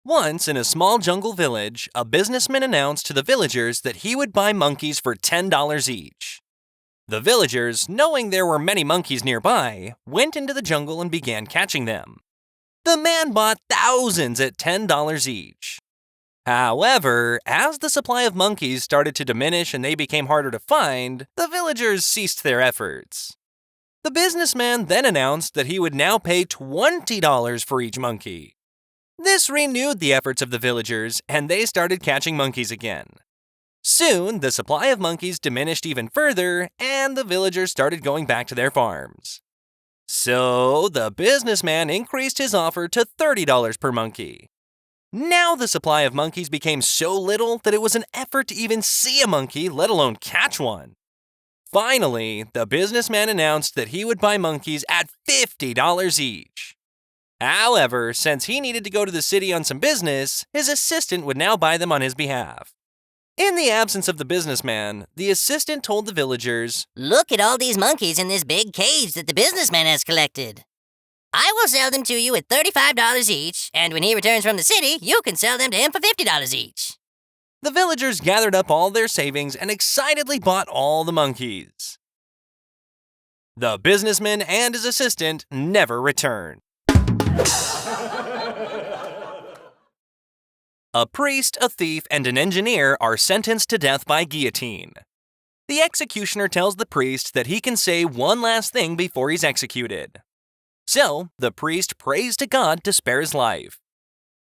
Once, in a small jungle village, a businessman announced to the villagers that he would buy monkeys for $10 each. The villagers, knowing there were many monkeys nearby, went into the jungle and began catching them. The man bought thousands at $10 each. However, as the supply of monkeys started to diminish and they became harder to find, the villagers ceased their efforts. The businessman then announced that he would now pay $20 for each monkey. This renewed the efforts of the villagers, and they started catching monkeys again. Soon, the supply of monkeys diminished even further, and the villagers started going back to their farms. So, the businessman increased his offer to $30 per monkey. Now the supply of monkeys became so little that it was an effort to even see a monkey, let alone catch one. Finally, the businessman announced that he would buy monkeys at $50 each. However, since he needed to go to the city on some business, his assistant would now buy them on his behalf. In the absence of the businessman, the assistant told the villagers, "Look at all these monkeys in this big cage that the businessman has collected. I will sell them to you at $35 each, and when he returns from the city, you can sell them to him for $50 each." The villagers gathered up all their savings and excitedly bought all the monkeys. The businessman and his assistant never returned. A priest, a thief, and an engineer are sentenced to death by guillotine. The executioner tells the priest that he can say one last thing before he's executed. So, the priest prays to God to spare his life.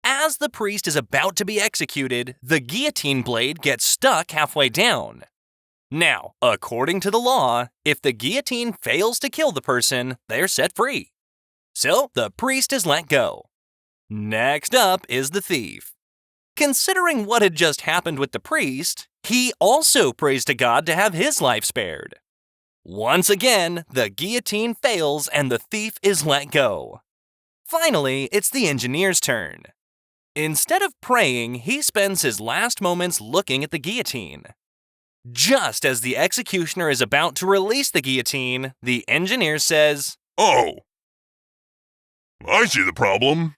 As the priest is about to be executed, the guillotine blade gets stuck halfway down. Now, according to the law, if the guillotine fails to kill the person, they're set free. So, the priest is let go. Next up is the thief. Considering what had just happened with the priest, he also prays to God to have his life spared. Once again, the guillotine fails and the thief is let go. Finally, it's the engineer's turn. Instead of praying, he spends his last moments looking at the guillotine. Just as the executioner is about to release the guillotine, the engineer says, "Oh, I see the problem."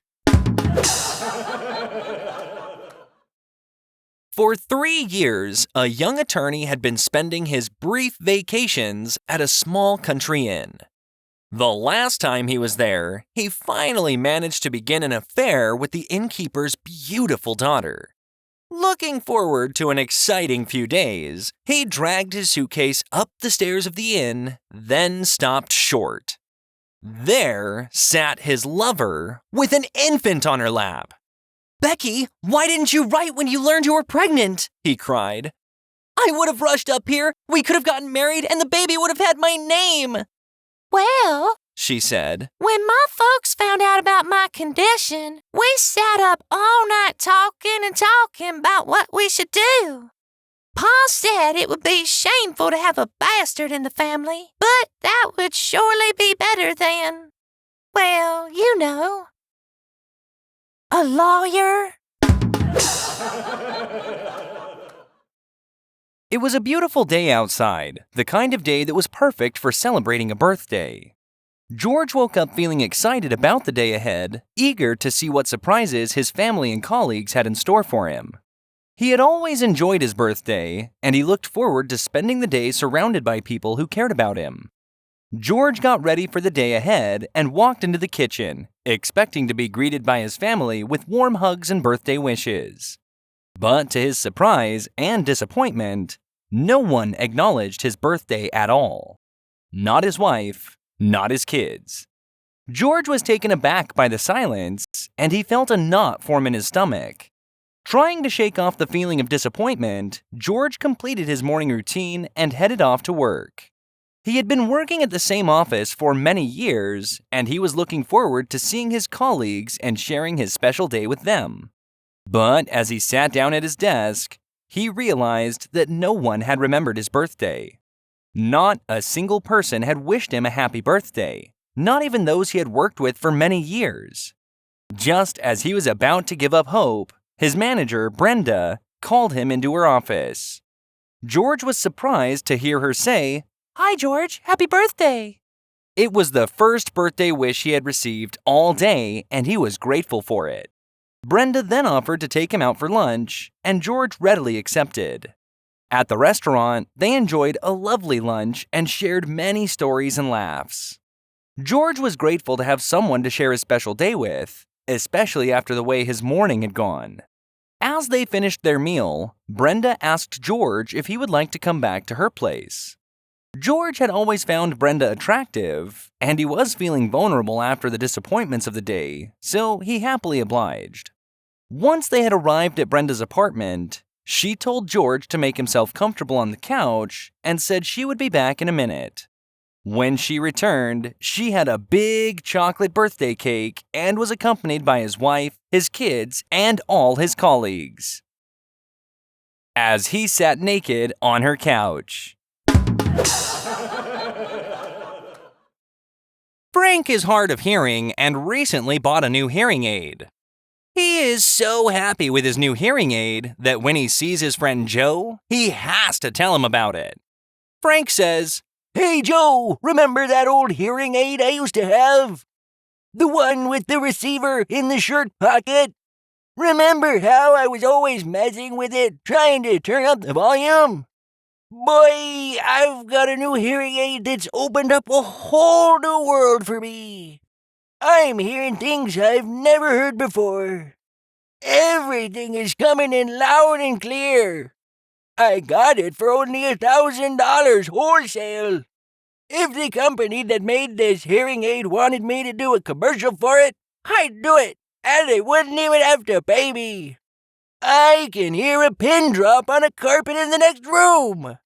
For 3 years, a young attorney had been spending his brief vacations at a small country inn. The last time he was there, he finally managed to begin an affair with the innkeeper's beautiful daughter. Looking forward to an exciting few days, he dragged his suitcase up the stairs of the inn, then stopped short. There sat his lover with an infant on her lap. "Becky, why didn't you write when you learned you were pregnant?" he cried. "I would have rushed up here, we could have gotten married, and the baby would have had my name." "Well," she said, "when my folks found out about my condition, we sat up all night talking about what we should do. Pa said it would be shameful to have a bastard in the family, but that would surely be better than, well, you know, a lawyer." It was a beautiful day outside, the kind of day that was perfect for celebrating a birthday. George woke up feeling excited about the day ahead, eager to see what surprises his family and colleagues had in store for him. He had always enjoyed his birthday, and he looked forward to spending the day surrounded by people who cared about him. George got ready for the day ahead and walked into the kitchen, expecting to be greeted by his family with warm hugs and birthday wishes. But to his surprise and disappointment, no one acknowledged his birthday at all. Not his wife, not his kids. George was taken aback by the silence, and he felt a knot form in his stomach. Trying to shake off the feeling of disappointment, George completed his morning routine and headed off to work. He had been working at the same office for many years, and he was looking forward to seeing his colleagues and sharing his special day with them. But as he sat down at his desk, he realized that no one had remembered his birthday. Not a single person had wished him a happy birthday, not even those he had worked with for many years. Just as he was about to give up hope, his manager, Brenda, called him into her office. George was surprised to hear her say, "Hi, George. Happy birthday." It was the first birthday wish he had received all day, and he was grateful for it. Brenda then offered to take him out for lunch, and George readily accepted. At the restaurant, they enjoyed a lovely lunch and shared many stories and laughs. George was grateful to have someone to share his special day with, especially after the way his morning had gone. As they finished their meal, Brenda asked George if he would like to come back to her place. George had always found Brenda attractive, and he was feeling vulnerable after the disappointments of the day, so he happily obliged. Once they had arrived at Brenda's apartment, she told George to make himself comfortable on the couch and said she would be back in a minute. When she returned, she had a big chocolate birthday cake and was accompanied by his wife, his kids, and all his colleagues. As he sat naked on her couch. Frank is hard of hearing and recently bought a new hearing aid. He is so happy with his new hearing aid that when he sees his friend Joe, he has to tell him about it. Frank says, "Hey, Joe, remember that old hearing aid I used to have? The one with the receiver in the shirt pocket? Remember how I was always messing with it, trying to turn up the volume? Boy, I've got a new hearing aid that's opened up a whole new world for me. I'm hearing things I've never heard before. Everything is coming in loud and clear. I got it for only $1,000 wholesale. If the company that made this hearing aid wanted me to do a commercial for it, I'd do it, and they wouldn't even have to pay me. I can hear a pin drop on a carpet in the next room."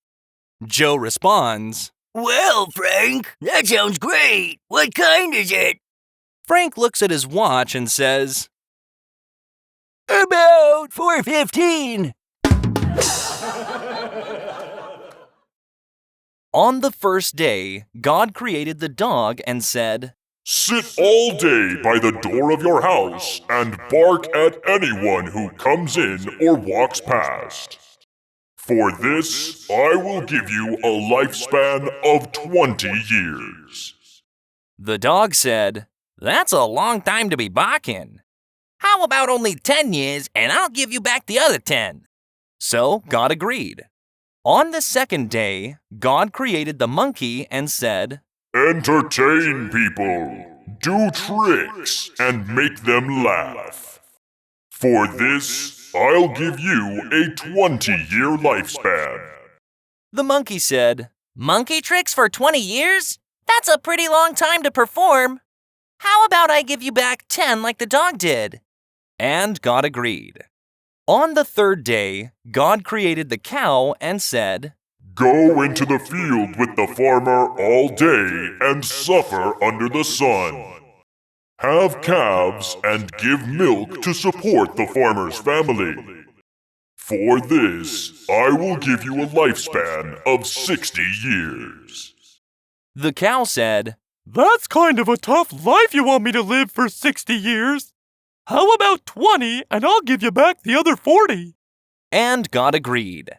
Joe responds, "Well, Frank, that sounds great. What kind is it?" Frank looks at his watch and says, "About 4:15. On the first day, God created the dog and said, Sit all day by the door of your house and bark at anyone who comes in or walks past. For this, I will give you a lifespan of 20 years. The dog said, "That's a long time to be barking. How about only 10 years and I'll give you back the other 10? So God agreed. On the second day, God created the monkey and said, Entertain people, do tricks, and make them laugh. For this, I'll give you a 20-year lifespan. The monkey said, Monkey tricks for 20 years? That's a pretty long time to perform. How about I give you back 10 like the dog did? And God agreed. On the third day, God created the cow and said, Go into the field with the farmer all day and suffer under the sun. Have calves and give milk to support the farmer's family. For this, I will give you a lifespan of 60 years. The cow said, That's kind of a tough life you want me to live for 60 years. How about 20 and I'll give you back the other 40? And God agreed.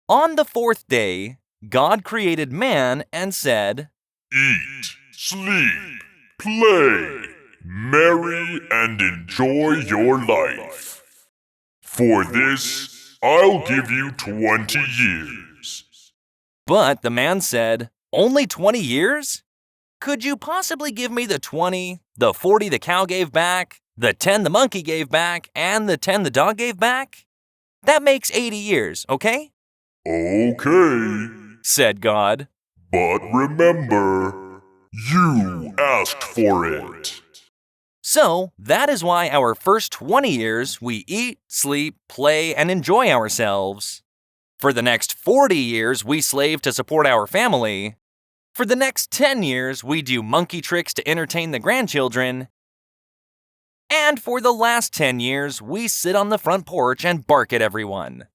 On the fourth day, God created man and said, Eat, sleep, play, marry, and enjoy your life. For this, I'll give you 20 years. But the man said, Only 20 years? Could you possibly give me the 20, the 40 the cow gave back, the 10 the monkey gave back, and the 10 the dog gave back? That makes 80 years, okay? Okay, Said God. but remember, you asked for it. So, that is why our first 20 years we eat, sleep, play, and enjoy ourselves. For the next 40 years we slave to support our family. For the next 10 years we do monkey tricks to entertain the grandchildren. And for the last 10 years we sit on the front porch and bark at everyone.